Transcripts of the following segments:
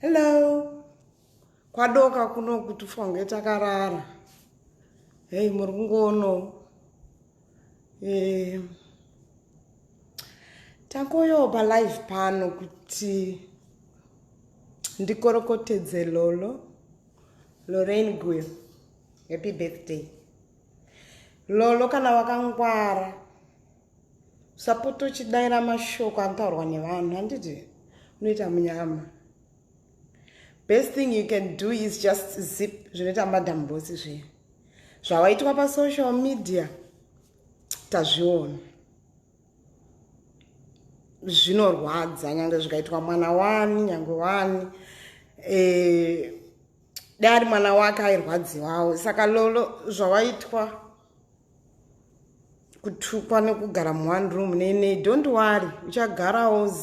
Hello. Kwadoka kuno kutufonge takarara. Hey murungono. Tangoyo pa live pano kuti ndikorokotedze Lorraine Guyo. Happy birthday. Lolo kana wakangwara. Sapoto chidaira mashoko antaurwa nevanhu handiti unoita munyama. Best thing you can do is just zip zvinoita madambosi zve. Zvawaitwa pa social media tazviona. Zvinorwadza nyange zvikaitwa mwana wani nyange wani. Dari mwana wake airwadziwawo. Saka Lolo zvawaitwa kutukwa nekugara mu1 room nene, don't worry, uchagarawo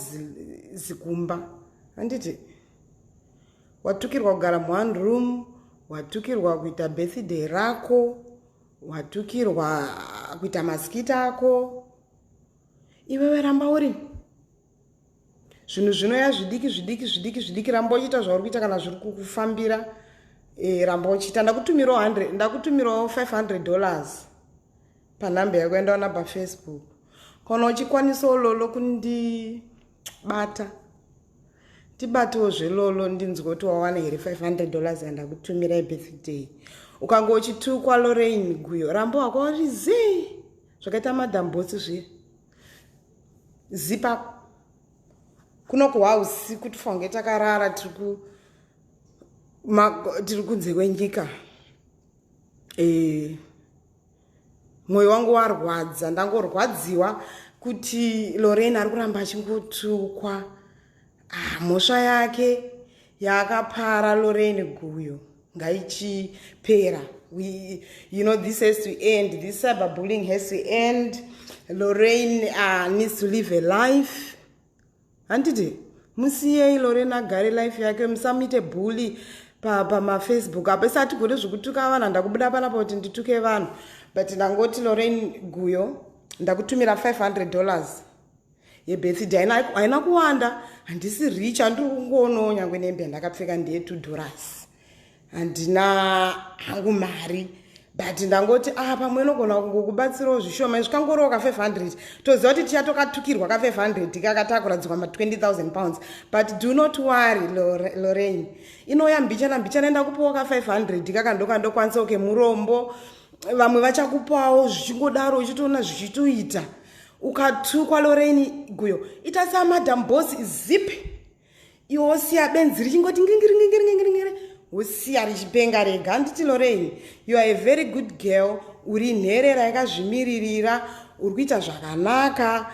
zikumba. Handiti watukirwa kugara mu1 room, watukirwa kuita birthday rako, watukirwa kuita masikita ako. Iwewe ramba uri zvinhu zvinoya zvidiki ramba uchiita zvauri kuita kana zviri kukufambira. Ramba uchiita. Ndakutumirawo $500 panhamba yako endaona paFacebook. Kana uchikwanisawo Lolo kundibata, tibatewo zvelolo ndinzwe kuti wawana here $500 yandakutumira birthday. Ukanga uchitukwa Lorraine Guyo, ramba wako warizi zvakaita madambosi zve. Zipa kuno kuhausi tifonge takarara tiri kunze kwenyika. Mwoyo wangu warwadza, ndangorwadziwa kuti Lorraine ari kuramba achingotukwa. Mhosva yake yakapara Lorraine Guyo ngaichipera. This has to end. This cyberbullying has to end. Lorraine needs to live a life. Handiti musiyei Lorraine agare life yake, musamite bully pamafacebook. Apa isati gone zvekutuka vanhu, ndakubuda panapa kuti ndituke vanhu. But ndangoti Lorraine Guyo ndakutumira $500 yebirthday. Haina kuwanda, handisi rich, handiri kungono nyangwe nembe ndakapfeka ndiye $2. Handina hangu mari. But ndangoti pamwe inogona kungokubatsirawo zvishoma. Zvikangoroka 500 toziva kuti tichatokatukirwa ka 500 kakatakuradzikwa £20,000. But do not worry Lorraine, inoya mbichana enda kupawo ka 500 kakandokwanisa uke murombo. Vamwe vachakupawo zvichingodaro uchitoona zvichitoita. Ukatukwa Lorraine Guyo, ita samadam boss zip. Iwo siya benzi richingoti ngingiri. Usiya richipenga rega. Handiti Lorraine, you are a very good girl. Uri nherera yakazvimiririra, uri kuita zvakanaka.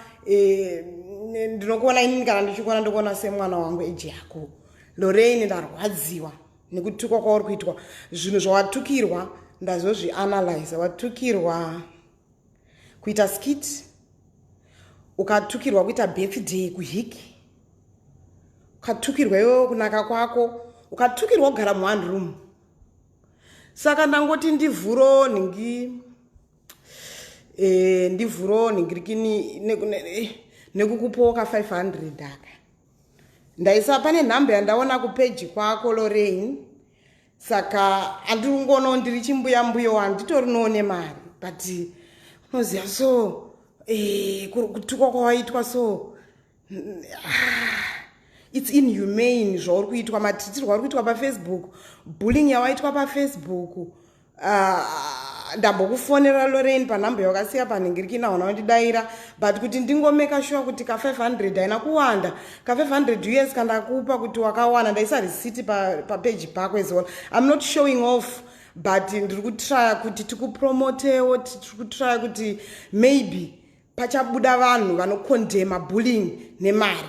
Ndinokuona inini kana ndichikuona ndikuona semwana wangu eji yako. Lorraine, ndarwadziwa nekutukwa kwauri kuitwa. Zvinhu zvawatukirwa ndazozvianalyze. Watukirwa kuita skit, ukatukirwa kuita birthday kuhiki, ukatukirwa iwewe kunaka kwako, ukatukirwa kugara mu1 room. Saka ndangoti ndivhuro ningirikini nekukupawo ka 500 aka. Ndaisa pane nhamba yandaona kupage kwako Lorraine. Saka handiri kungono ndiri chimbuya handitorino nemari. But unoziva so kutukwa kwawaitwa so it's inhumane zvauri kuitwa, matitirwa uri kuitwa paFacebook, bullying yawaitwa paFacebook. Ndambokufonera Lorraine panhamba yakasiya panhingirikina wana wandidaira. But kuti ndingomeka sure kuti ka 500 haina kuwanda. Ka 500 US kandakupa kuti wakawana, ndaisa receipt page pako as well. I'm not showing off, but ndiri kutrya kuti tikupromotewo, tiri kutrya kuti maybe pachabuda vanhu vanokondema bullying nemari.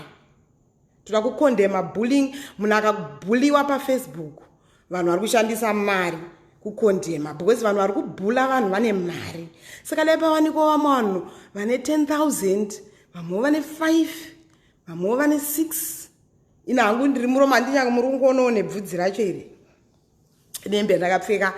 Toda kukondema bullying. Munhu akabhuliwa paFacebook, vanhu vari kushandisa mari kukondema, because vanhu vari kubhula vanhu vane mari. Saka dai pawanikwa vanhu vane 10,000, vamwe vane 5, vamwe vane 6. Ina hangu ndiri muroma, handinyange muri kungonawo nebvudzi racho iri nembe ndakapfeka.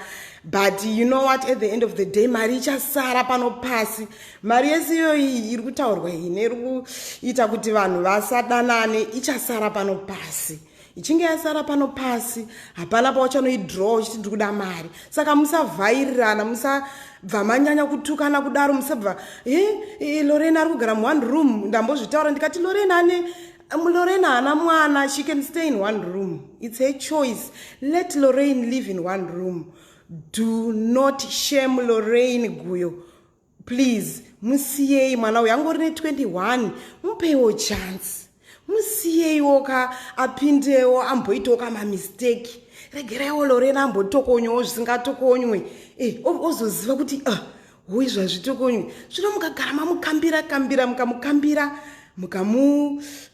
But you know what, at the end of the day mari ichasara pano pasi. Mari yese iyoyi iri kutaurwa ine iri kuita kuti vanhu vasadanane, ichasara pano pasi. ichinge yasara pano pasi hapana pauchanoidraw uchiti ndiri kuda mari. Saka musavhairirana, musabva manyanya kutukana kudaro, musabva Lorena ari kugara mu one room. Ndambozvitaura ndikati Lorena hana mwana, she can stay in one room. It's her choice. Let Lorraine live in one room. Do not shame Lorraine Guyo. Please, musiyei mwana uyu angori ne21, mupewo chance. Musiyeiwo apindewo amboitawo mamistake. Regereiwo Lorena ambotokonywawo zvisingatokonywe. Ozoziva kuti hoyi zvazvitokonywe. Zvino mukagara mamukambira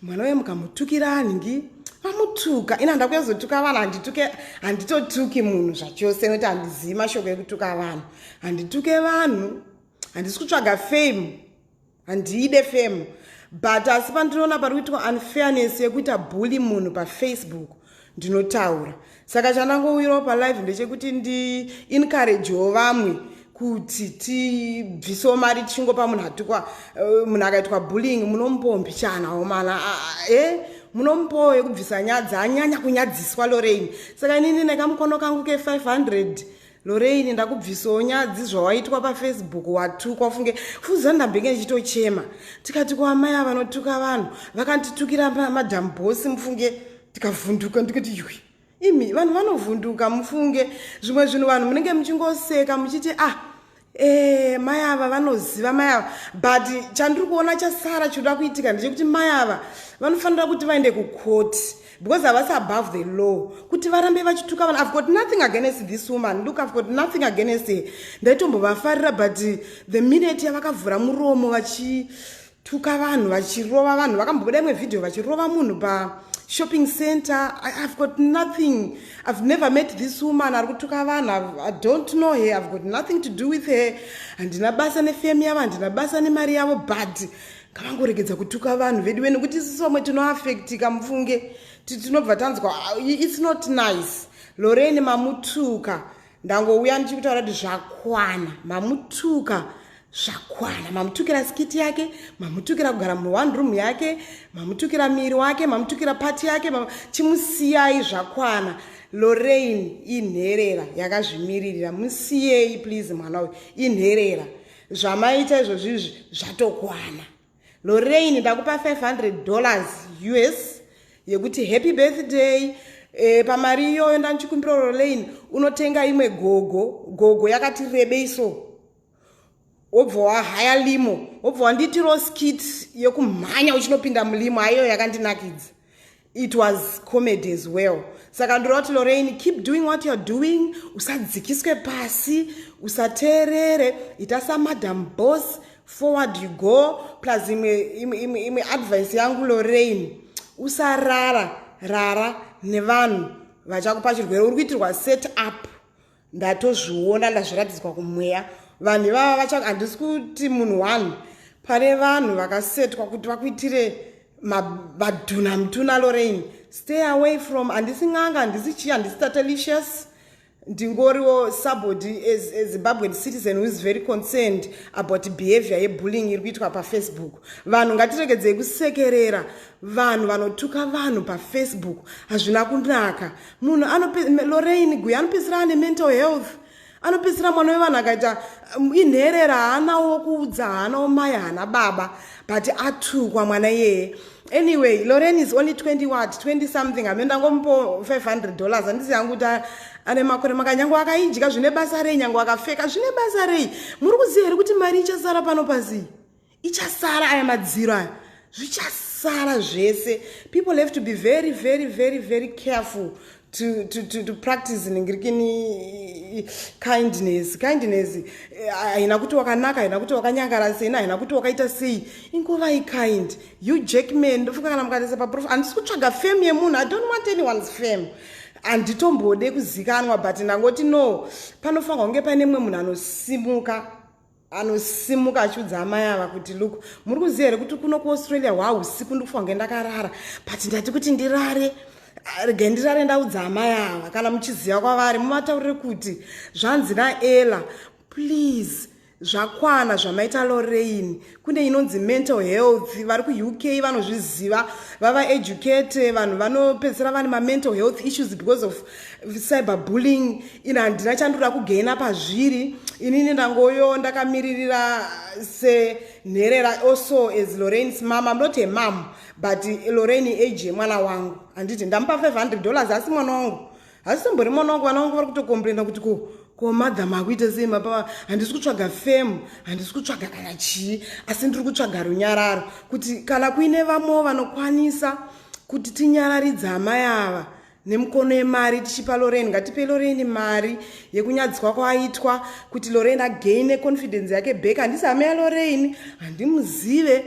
mwana uyu mukamutukira hanhingi mamutuka. Ina ndakuya kuzotuka vanhu, handitotuki munhu zvachose nekuti handizivi mashoko ekutuka vanhu. Handituke vanhu, handisi kutsvaga fame, handiide fame. But asi pandinoona pari kuitwa unfairness yekuita bully munhu paFacebook, ndinotaura. Saka chandangowirawo palive ndechekuti ndi-encouragewo vamwe kuti tibvisewo mari tichingopa munhu atukwa, munhu akaitwa bullying, munomupombi chanawo mana munomupoo yekubvisa nyadzi, anyanya kunyadziswa Lorraine. Saka inini nekamukono kangu ke500 Lorraine ndakubvisawo nyadzi zvawaitwa paFacebook, watukwa. Ufunge fuzani ndambenge ndichitochema tikati kwaamai ava vanotuka vanhu vakanditukira madhambosi, mufunge tikavhunduka ndikati yui imi vanhu vanovhunduka. Mufunge zvimwe zvinhu vanhu munenge muchingoseka muchiti mai ava vanoziva mai ava. But chandiri kuona chasara choda kuitika ndechekuti mai ava vanofanira kuti vaende kukoti, because havasi above the law, kuti varambe vachituka vanhu. I've got nothing against this woman. Look, I've got nothing against her. Ndaitombovafarira, but the minute yavakavhura muromo vachituka vanhu, vachirova vanhu, vakambobuda imwe video vachirova munhu shopping center. I've got nothing. I've never met this woman. I don't know her. I've got nothing to do with her. Handina basa nefemi yavo, handina basa nemari yavo, but ngavangoregedza kutuka vanhu vedu venu kuti isusu vamwe tinoafectika. Mufunge tinobva tanzwa it's not nice. Lorraine mamutuka, ndangouya ndichikutaura kuti zvakwana, mamutuka zvakwana. Mamutukira skiti yake, mamutukira kugara mu1 room yake, mamutukira miri wake, mamutukira pati yake, chimusiyai zvakwana. Lorraine inherera yakazvimiririra, musiyei please mwana uyu, inherera. Zvamaita izvozvizvi zvatokwana. Lorraine ndakupa $500 US yekuti happy birthday. Pamari iyoyo ndanchikumbira Lorraine unotenga imwe gogo yakati rebeiso, wobva wahaya limo, wobva wanditiro skit yekumhanya uchinopinda mulimo. Aiyo yakandinakidza. It was comedy as well. Saka ndoroti kuti Lorraine, keep doing what you're doing. Usadzikiswe pasi, usaterere, ita samadam boss, forward you go. Plus imwe advice yangu Lorraine, usarara nevanhu vachakupa chirwere. Uri kuitirwa set up, ndatozviona, ndazviratidzwa kumweya. Vanhu ivava vacha, handisi kuti munhu one, pane vanhu vakasetwa kuti vakuitire madhuna mutuna. Lorraine, stay away from. Handisi ng'anga, handisi chii, handisi Tatalicious. Ndingoriwo somebody as a Zimbabwean citizen who is very concerned about behavior yebullying iri kuitwa paFacebook. Vanhu ngatiregedzei kusekerera vanhu vanotuka vanhu paFacebook. Hazvina kunaka. Munhu Lorraine Guya anopisira ane mental health. Anopisira mwana wevanhu akaita inherera, haanawo kuudza, haanawo mai, haana baba, but atukwa mwana iyeye. Anyway, Lorraine is only 20 something. Amenda ngompo $500. Handisi yangu kuti ane makore makanyangu akaidya zvine basa rei, nyangu akafeka zvine basa rei. Muri kuziva here kuti mari ichasara pano pasi? Ichasara aya madziro aya. Zvichasara zvese. People have to be very, very, very, very careful to practice kindness. Haina kuti wakanaka, haina kuti wakanyangara sei, haina kuti wakaita sei. Ingova kind. You Jackman, ndofuka kana mukatesa paprofile. Handisi kutsvaga fame yemunhu. I don't want anyone's fame. Handitombode kuzikanwa, but ndangoti no, panofanirwa kunge pane mumwe munhu anosimuka achiudza amai ava kuti look, muri kuziva here kuti kuno kuAustralia usiku ndikufanirwa kunge ndakarara, but ndati kuti ndirare. Regai ndirare ndaudza amai ava. Kana muchiziva kwavari mumataurire kuti zvanzi naElla, please zvakwana zvamaita Lorraine. Kune inonzi mental health, vari kuUK vanozviziva, vava educate, vanhu vanopedzisira vane mental health issues because of cyberbullying. Ina handina chandinoda kugaina pazviri, inini ndangoyo ndakamiririra senherera also as Lorraine's mom. I'm not a mom, but Lorraine age yemwana wangu. Handiti ndamupa $500 asi mwana wangu. Asi tombori mwana wangu, vana vangu vari kutokomplaina kuti ko madam akuita sei mapa, handisi kutsvaga fame, handisi kutsvaga kana chii, asi ndiri kutsvaga runyararo kuti kana kuine vamwe vanokwanisa kuti tinyararidze amai ava nemukono yemari tichipa Lorraine. Ngatipe Lorraine mari yekunyadziswa kwaitwa kuti Lorraine againe confidence yake back. Handisi hama yaLorraine, handimuzive.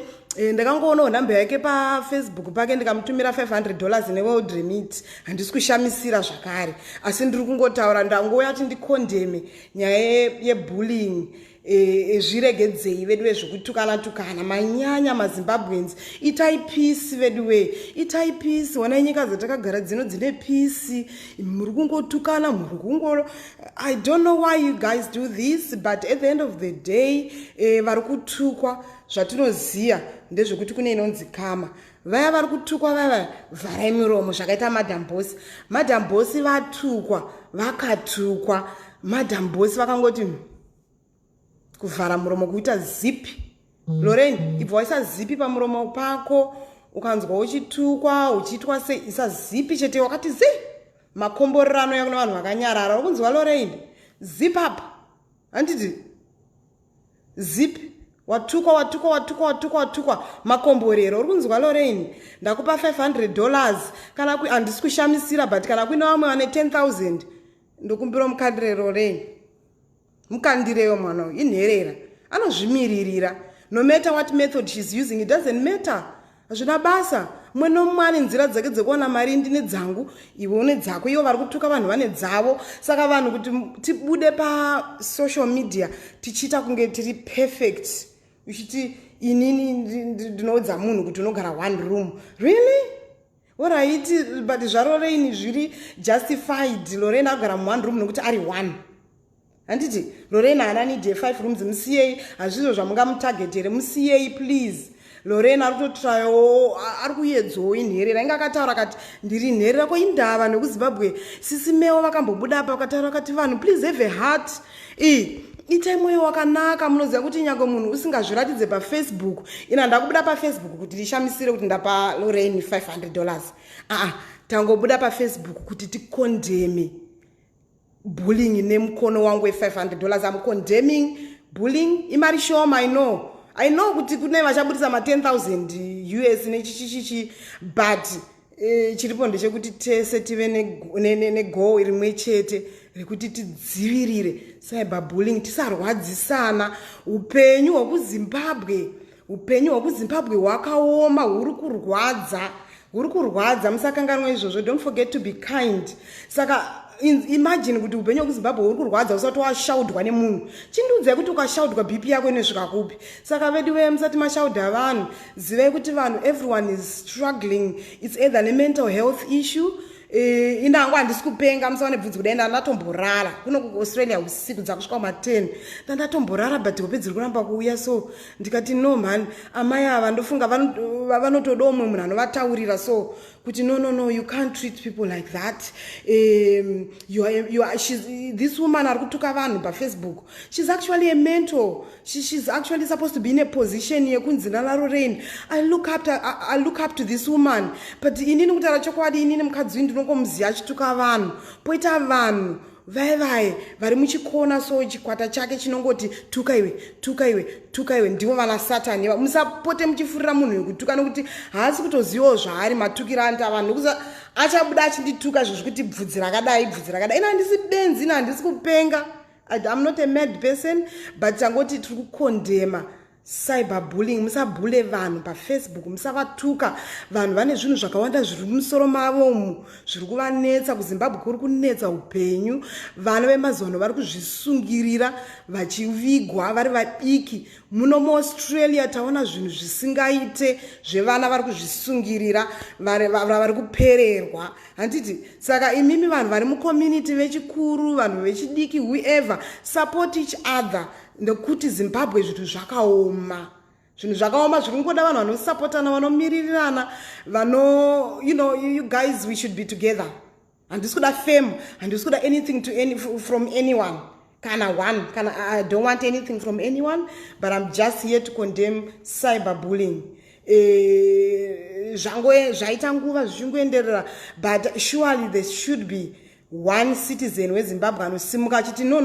Ndakangoonawo nhamba yake paFacebook pake ndikamutumira $500 neworld remit. Handisi kushamisira zvakare, asi ndiri kungotaura ndangouya kuti ndikondeme nyaya yebullying. Zviregedzei vedu vezvokutukana manyanya maZimbabweans. Itai peace vedu we, itai peace. Ona nyika dzatakagara dzino dzine peace, muri kungotukana, muri kungo. I don't know why you guys do this, but at the end of the day vari kutukwa. Zvatinoziya ndezvekuti kune inonzi kama. Vaya vari kutukwa vaya vharai miromo zvakaita Madam Boss. Madam Boss vatukwa, vakatukwa. Madam Boss vakangoti kuvhara muromo kuita zipi. Lorraine, ibva waisa zipi pamuromo pako, ukanzwa uchitukwa, uchiitwa sei, isa zipi chete. Wakati zi makomborerano yakuna vanhu vakanyarara. Ukunzwa Lorraine? Zip up. Handiti zipi. Watukwa makomborero. Ukunzwa Lorraine? Ndakupa $500 kana handisi kushamisira, but kana kuina vamwe vane 10,000 ndokumbira mukandire Lorraine. Mukandireyo mwana uyu inherera, anozvimiririra. No matter what method she's using, it doesn't matter. Hazvina basa. Mwe nomwe ane nzira dzake dzekuona mari. Ndine dzangu, iwe une dzako. Ivo vari kutuka vanhu vane dzavo. Saka vanhu kuti tibude pa social media tichiita kunge tiri perfect, uchiti inini ndinoudza munhu kuti unogara one room. Really? Alright, but zvaLorraine zviri justified. Lorraine agara mu one room nokuti ari one. Handiti Lorraine haana need 5 rooms. Musiyei, hazvizvo zvamungamutargetere. Musiyei please. Lorraine ari kutotrayo, ari kuedzawo inherera. Inga akataura akati ndiri nherera ko indava nekuZimbabwe. Sisi Meo vakambobuda apa vakataura vakati vanhu please have a heart. Itai mwoyo wakanaka. Munoziva kuti nyange munhu usingazviratidze paFacebook. Ina ndakubuda paFacebook kuti ndishamisire kuti ndapa Lorraine $500. Tangobuda paFacebook kuti tikondeme bullying nemukono wangu $500. I'm condemning bullying. Imari shoma, I know kuti kune vachabudisa $10,000 US nechichichichi, but chiripo ndechekuti tese tive negoal rimwe chete rekuti tidzivirire cyberbullying, tisarwadzisana. Upenyu hwekuZimbabwe hwakaoma, huri kurwadza. Musakanganwe izvozvo. Don't forget to be kind. Saka imagine kuti upenyu hwekuZimbabwe huri kurwadza usati washaudwa nemunhu. Chindiudzai kuti ukashaudwa BP yako inosvika kupi. Saka vedu we musati mashaudha vanhu, zivai kuti vanhu, everyone is struggling. It's either a mental health issue. Inangu handisi kupenga, musaone bvudzi kudai ndatomborara kuno kuAustralia usiku dzakusvika kuma10 ndandatomborara, but hope dziri kuramba kuuya. So ndikati no man, amai ava ndofunga vanotoda umwe munhu anovataurira. So kuti no, you can't treat people like that. This woman ari kutuka vanhu paFacebook, she's actually a mentor. She's actually supposed to be in a position yekunzi naLorraine. I look up to this woman, but inini kutaura chokwadi, inini mukadzi ndinokomuziva achituka vanhu. Poita vanhu vai vari muchikona, so chikwata chake chinongoti tuka iwe, ndivo vana Satani. Musapote muchifurira munhu wekutuka nokuti haasi kutozivawo zvaari matukira anta vanhu, nokuti achabuda achindituka zvekuti bvudzi rakadai. Ina handisi benzi, ina handisi kupenga. I'm not a mad person, but tangoti tiri kukondema cyberbullying. Musabhule vanhu paFacebook, musavatuka. Vanhu vane zvinhu zvakawanda zviri mumusoro mavo zviri kuvanetsa. kuZimbabwe kuri kunetsa upenyu. Vana vemazuva vari kuzvisungirira vachivigwa vari vadiki. Muno muAustralia taona zvinhu zvisingaite zvevana vari kuzvisungirira, vari kupererwa. Handiti saka imimi vanhu vari mucommunity vechikuru, vanhu vechidiki, whoever, support each other. nekuti Zimbabwe zvinhu zvakaoma zvikungoda vanhu vanosapotana vanomirirana you guys, we should be together. Handisi kuda fame, handisi kuda anything from anyone. I don't want anything from anyone, but I'm just here to condemn cyberbullying. Zvaita nguva zvichingoenderera, but surely there should be one citizen weZimbabwe anosimuka achiti no.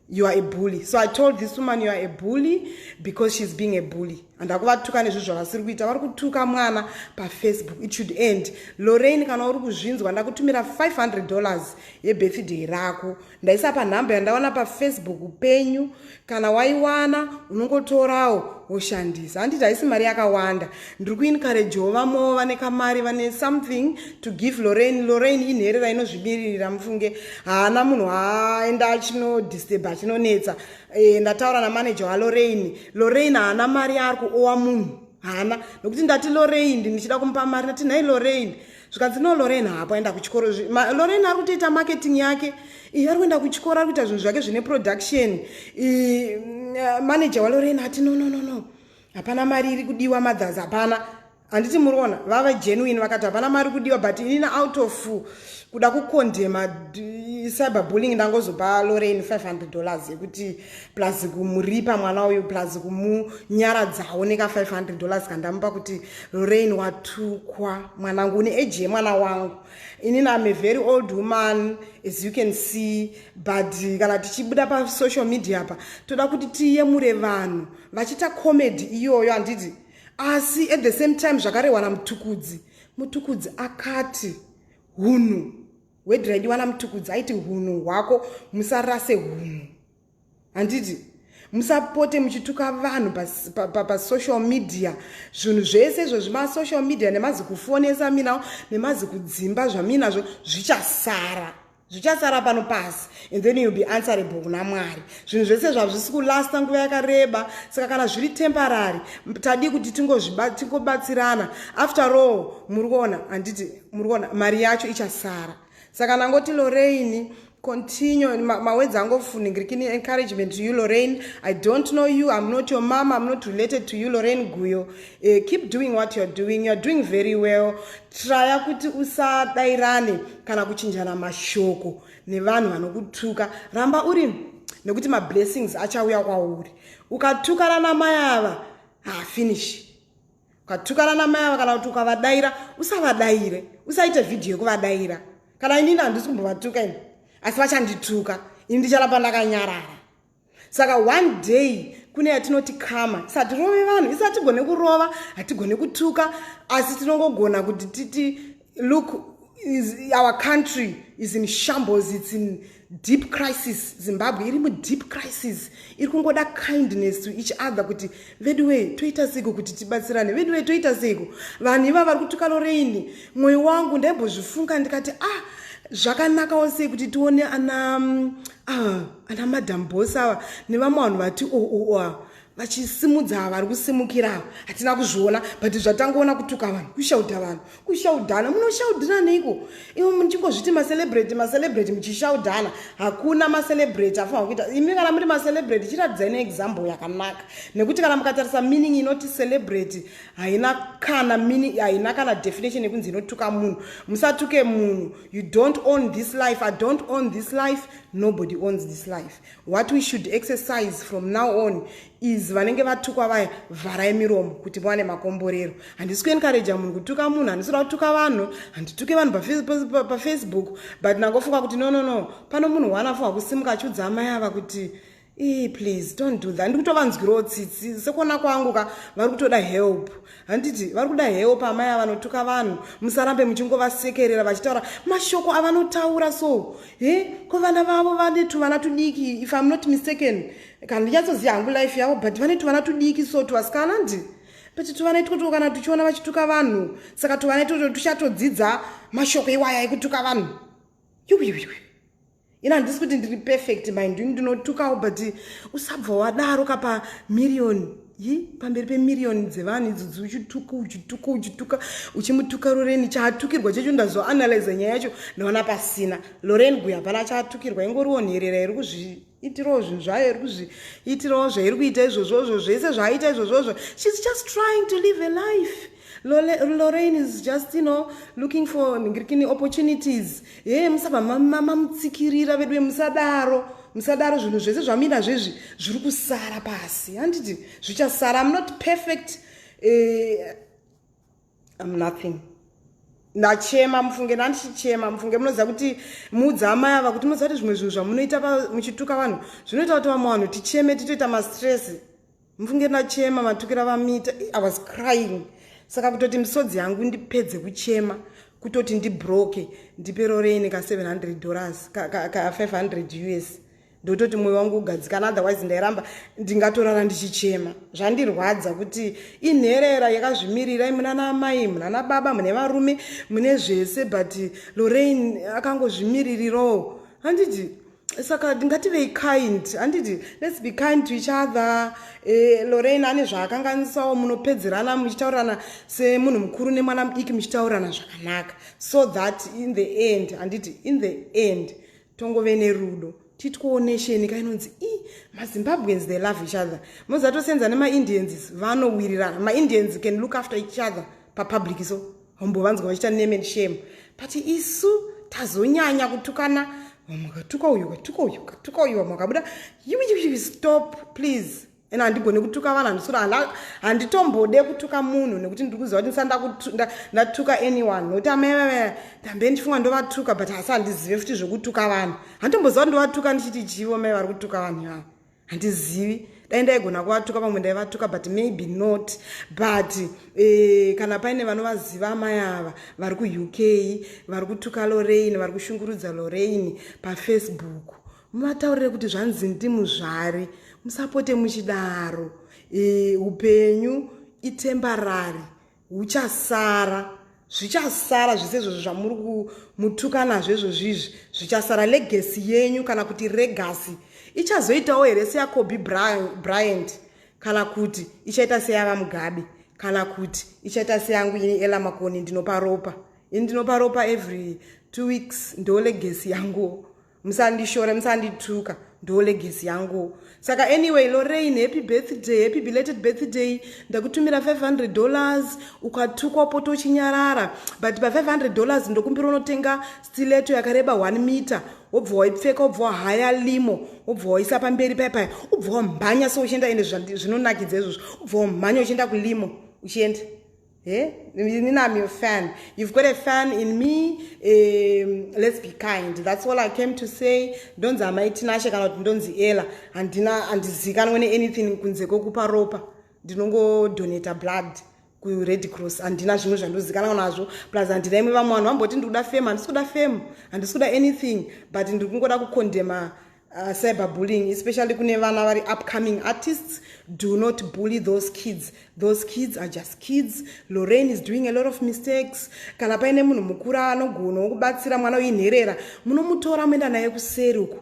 You are a bully. So I told this woman, you are a bully because she's being a bully. And akuvatuka nezvizvo zvavasiri kuita, vari kutuka mwana paFacebook. It should end. Lorraine, kana uri kuzvinzwa, ndakutumira $500 yebirthday rako. Ndaisa panhamba yandaona paFacebook penyu. Kana waiwana unongotorawo woshandisa. Handiti haisi mari yakawanda. Ndiri kuencouragewo vamwewo vane kamari, vane something to give Lorraine. Lorraine inherera inozvimirira, mufunge haana munhu aenda achinodisturba achinonetsa. Ndataura namanager waLorraine. Lorraine haana mari ari kuowa munhu. Hana. Nokuti ndati Lorraine ndichida kumupa mari, ndati nhai Lorraine. Zvikanzi no Lorraine hapo aenda kuchikoro. Lorraine ari kutoita marketing yake. Ari kuenda kuchikoro, ari kuita zvinhu zvake zvine production. Manager waLorraine ati no. Hapana mari iri kudiwa mothers, hapana. Handiti muriona vava genuine vakati hapana mari kudiwa, but inina out of kuda kukondema cyberbullying ndangozopa Lorraine $500 yekuti plus kumuripa mwana uyu plus kumunyaradzawo neka $500 kandamupa kuti Lorraine watukwa mwanangu une age yemwana wangu. Inini I'm a very old woman as you can see, but kana tichibuda pa social media apa toda kuti tiyemure vanhu vachita comedy iyoyo. Handiti asi at the same time zvakarehwa namutukudzi akati hunhu wedread wana mutukudzi aiti hunhu hwako musarase hunhu. Handiti musapote muchituka vanhu pa social media. Zvinhu zvese izvo zvima social media nemazi kufonesa minawo nemazi kudzimba zvaminazvo zvichasara pano pasi, and then you'll be answerable kuna Mwari. Zvinhu zvese zvazvisi kulasta nguva yakareba, saka kana zviri temporary tadi kuti tingobatsirana. After all, murikuona, handiti murikuona mari yacho ichasara. Saka nangoti Lorraine, continue. My words are funny. Encouragement to you, Lorraine. I don't know you. I'm not your mom. I'm not related to you, Lorraine Guyo. Keep doing what you're doing. You're doing very well. Try kuti usadairane kana kuchinjana mashoko nevanhu vanokutuka. Ramba uri nekuti my blessings achauya kwauri. Ukatukana namai ava, finish. Ukatukana namai ava kana kuti ukavadaira, usavadaire. Usaite video kuvadaira. Kana inini handisi kumbovatuka ini. Asi vachandituka, ini ndicharamba ndakanyarara. Saka one day kune yatinoti kama. Satirove vanhu, isa hatigone kurova, hatigone kutuka, asi tinongogona kuti titi look, our country is in shambles, it's in deep crisis. Zimbabwe iri mu deep crisis. Iri kungoda kindness to each other kuti veduwe toita seko kuti tibatsirane. Veduwe toita seko. Vanhu iva vari kutuka Lorraine. Mwoyo wangu ndaimbozvifunga ndikati zvakanakawo sei kuti tione ana madam boss ava nevamwe vanhu vati vachisimudza vari kusimukira hatina kuzviona, but zvatangoona kutuka vanhu, kushaudhana. Munoshaudhananeiko ivo muchingozviti macelebrity muchishaudhana? Hakuna macelebrity afanwa kuita. Imi kana muri macelebrity chiratidzai neexample yakanaka, nekuti kana mukatarisa meaning inoti celebrity haina kana definition yekunzi inotuka munhu. Musatuke munhu. You don't own this life. I don't own this life. Nobody owns this life. What we should exercise from now on is vanenge vatukwa vaya vharai miromo kuti muwane makomborero. Handisi kuencourage munhu kutuka munhu, handisi kutuka vanhu, handituke vanhu paFacebook, but nangofunga kuti no, pano munhu wanafanwa kusimuka achiudza amai ava kuti please don't do that. Ndikutovanzwirawo tsitsi sekuona kwangu vari kutoda help. Handiti vari kuda help amai ava vanotuka vanhu. Musarambe muchingovasekerera vachitaura mashoko avanotaura so. Ko vana vavo vane tuvana tudiki, if I'm not mistaken. Kana ndichatsoziva hangu life yavo, but vane tuvana tudiki so twasikana ndi. But tuvana itwo kana tuchiona vachituka vanhu, saka tuvana itwo tuchatodzidza mashoko iwaya ekutuka vanhu. Ina handisi kuti ndiri perfect mind, ndinotukawo, but usabva wadaro kapa million pamberi pemiliyoni dzevanhu idzodzi uchituka uchimutuka Lorraine. Chaatukirwa checho ndazoanalyze nyaya yacho ndaona pasina. Lorraine guya hapana chaatukirwa, ingoriwo nherera iri kuzviitirawo zvinhu zvayo, iri kuzviitirawo zvairi kuita izvozvozvo, zvese zvaaita izvozvozvo. She's just trying to live a life. Lorraine is just, looking for opportunities. Musabva mamutsikirira vedu musadaro zvinhu zvese zvamira zvezvi zviri kusara pasi. Handiti zvichasara. I'm not perfect. I'm nothing. Ndachema mufunge, ndandichichema mufunge. Munoziva kuti mudzamai ava kuti munoziva kuti zvimwe zvinhu zvamunoita muchituka vanhu zvinoita kuti vamwe vanhu ticheme titoita mastress. Mufunge ndachema matukira vamita. I was crying. Saka kutoti misodzi yangu ndipedze kuchema, kutoti ndibroke, ndipe Lorraine $700 ka $500 ndototi mwoyo wangu ugadzikana, otherwise ndairamba ndingatorara ndichichema. Zvandirwadza kuti inherera yakazvimirira, munana mai, munana baba, mune varume, mune zvese, but Lorraine akangozvimiririrawo. Handiti saka ngativei kind. Handiti let's be kind to each other. Lorraine ane zvaakanganisawo, munopedzerana muchitaurirana semunhu mukuru nemwana mudiki muchitaurirana zvakanaka, so that in the end, handiti in the end tongove nerudo. Titwawo nation kainonzi maZimbabweans they love each other. Mozatosenza nemaIndians vanowirirana. MaIndians can look after each other papublic, so hombovanzwa vachita name and shame. But isu tazonyanya kutukana, makatuka uyu makabuda. You stop please. Ena handigone kutuka vanhu, handitombode kutuka munhu nekuti ndiri kuziva kuti ndatuka anyone. Nokuti ndambe ndifunga ndovatuka, but hasi handizive futi zvokutuka vanhu. Handitomboziva ndovatuka ndichiti chivo mai vari kutuka vanhu ivavo. Handizivi. Dai ndaigona kuvatuka pamwe ndaivatuka, but maybe not. But kana paine vanovaziva mai ava vari kuUK vari kutuka Lorraine, vari kushungurudza Lorraine paFacebook, muvataurire kuti zvanzi ndimuzvari. Musapote muchidaro. Upenyu itemporary, huchasara. Zvichasara zvese izvozvo zvamuri kumutuka nazvo izvozvizvi, zvichasara. Legacy yenyu kana kuti legacy ichazoitawo here seyaKobe Bryant, kana kuti ichaita seyava Mugabe, kana kuti ichaita seyangu ini Ella Makoni. Ndinopa ropa every 2 weeks. Ndo legacy yangu. Musandishore, musandituka. Ndo legacy yangu. Saka anyway, Lorraine, happy birthday, happy belated birthday. Ndakutumira $500 ukatukwa poto chinyarara. But pa $500 ndokumbira unotenga stiletto yakareba 1 meter. Wobva waipfeka, wobva wahaya limo, wobva waisa pamberi paipai, wobva wamhanya so uchienda ende zvinonakidza izvozvo, wobva wamhanya uchienda kulimo uchienda. I'm your fan. You've got a fan in me. Let's be kind. That's all I came to say. Don't zamaitinashe kana kuti ndonzi Ella. Handizikanwe anything kunze kokupa ropa. Ndinongo donate blood ku Red Cross. Handina zvimwe zvandozikanwa nazvo. Plus handina imwe vamwe vanhu vamboti ndikuda fame. Handisikuda fame. Handisikuda anything. But ndiri kungoda kukondema cyberbullying, especially kune vana vari upcoming artists. Do not bully those kids. Those kids are just kids. Lorraine is doing a lot of mistakes. Kana paine munhu mukuru anogona wokubatsira mwana uinherera, munomutora muenda naye kuseri uku.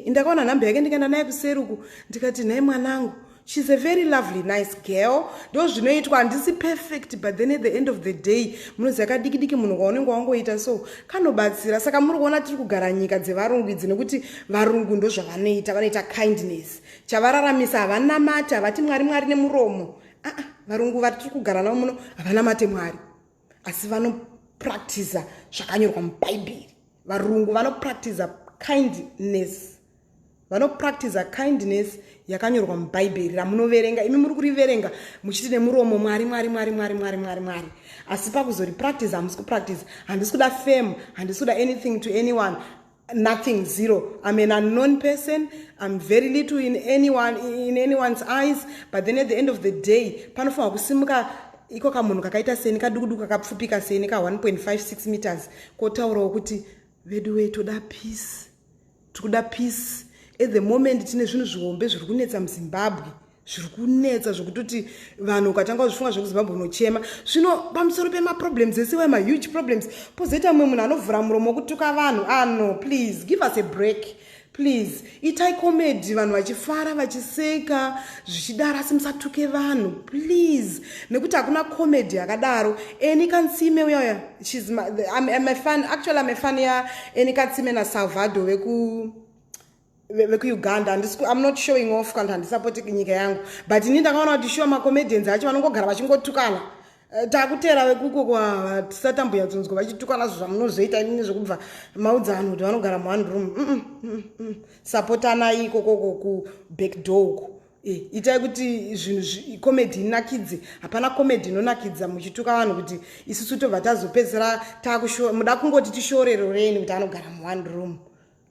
Ndakaona nhamba yake ndikaenda naye kuseri uku, ndikati nhaye mwanangu, she's a very lovely, nice girl. Ndo zvinoitwa, handisi perfect, but then at the end of the day, munoziva kadiki munhu kwaunenge wangoita so kanobatsira. Saka muri kuona tiri kugara nyika dzevarungu idzi, nekuti varungu ndo zvavanoita, vanoita kindness. Chavararamisa, havanamati, havati mwari nemuromo. Varungu vari tiri kugara navo muno havanamate Mwari, asi vanopractiza zvakanyorwa mubhaibheri. Varungu vanopractiza kindness. Vanopractiza kindness yakanyorwa mubhaibheri ramunoverenga. Imi muri kuriverenga muchiti nemuromo Mwari. Asi pakuzoripractice hamusi kupractice. Handisi kuda fame, handisi kuda anything to anyone. Nothing, zero. I'm an unknown person. I'm very little in anyone's eyes. But then at the end of the day, panofanwa kusimuka iko kamunhu kakaita seni, kadukuduku kakapfupika seni ka 1.56 meters, kotaurawo kuti vedu we toda peace. Tikuda peace. At the moment tine zvinhu zvihombe zviri kunetsa muZimbabwe, zviri kunetsa zvokutoti vanhu ukatanga kuzvifunga zvekuZimbabwe unochema. Zvino pamusoro pemaproblems esiwa huge problems, pozoita mumwe munhu anovhura muromo wokutuka vanhu. No, please give us a break. please itai comedy vanhu vachifara vachiseka zvichidaro asi musatuke vanhu please nekuti hakuna comedy yakadaro. Eni Kansime uyaya I'm a fan ya Eni Kansime naSalvador veku-Uganda. I'm not showing off kana handisapoti nyika yangu, but ini ndakaona kuti sure macomedians acho vanongogara vachingotukana. Takutera vekuko tisatambudzwa vachitukana zvamunozoita inini zvokubva maudza vanhu kuti vanogara mu1 room. Sapotanai ikoko ku backdoor. Itai kuti zvinhu comedy inakidze. Hapana comedy inonakidza muchituka vanhu kuti isusu tobva tazopedzera muda kungoti tishore Lorraine kuti anogara mu1 room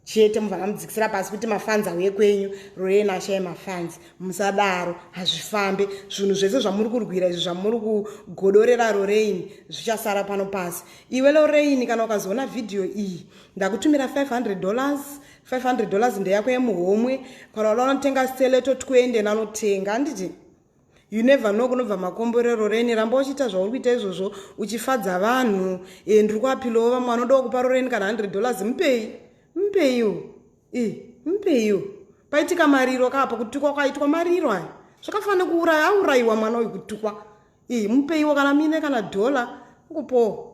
chete, muvana mudzikisira pasi kuti mafans auye kwenyu, Lorraine ashaye mafans. Musadaro, hazvifambe. Zvinhu zvese zvamuri kurwira izvi zvamuri kugodorera Lorraine zvichasara pano pasi. Iwe Lorraine, kana ukazoona video iyi ndakutumira $500 ndeyako yemuhomwe, kana unotenga seleto twende nanotenga. Handiti you never know kunobva makombore Lorraine. Ramba uchiita zvauri kuita izvozvo uchifadza vanhu. Ndiri kuapilo vamwe vanoda kupa Lorraine kana $100 mupeiwo. Paitika mariro kapa kutukwa kwaitwa mariro aya. Zvakafanira kuuraya aurayiwa mwana uyu kutukwa. Mupeiwo kana mine kana $1 ukupo.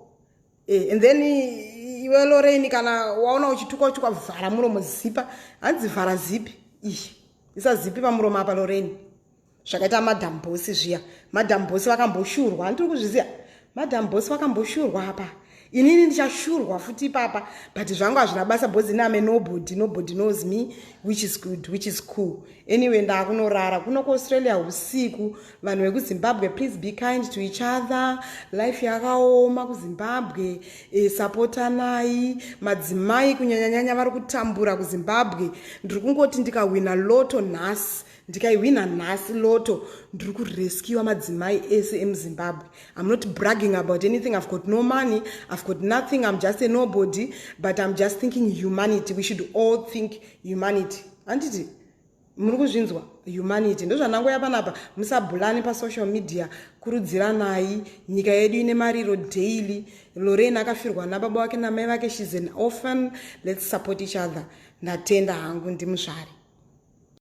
And then iwe Lorraine kana waona uchitukwa vhara muromo zipa. Hanzi vhara zipi. Isa zipi pamuromo apa Lorraine. Zvakaita Madam Boss zviya. Madam Boss vakamboshurwa. Handiri kuzviziva. Madam Boss vakamboshurwa apa. Inini ndichashurwa futi papa, but zvangu hazvina basa because iname nobody knows me, which is good, which is cool. Anyway, ndakunorara kuno kuAustralia usiku. Vanhu vekuZimbabwe, please be kind to each other. Life yakaoma kuZimbabwe. Sapotanai. Madzimai kunyanyanya vari kutambura kuZimbabwe. Ndiri kungoti ndikawina loto nhasi. Ndikaiwina nhasi loto ndiri kurescue madzimai ese emuZimbabwe. I'm not bragging about anything. I've got no money, I've got nothing. I'm just a nobody, but I'm just thinking humanity. We should all think humanity. Handiti muri kuzvinzwa humanity ndozvanangoya panapa. Musabhulani pasocial media. Kurudziranai. Nyika yedu ine mariro daily. Lorraine akafirwa nababa wake namai vake. She's an orphan. Let's support each other. Ndatenda hangu ndimuzvare.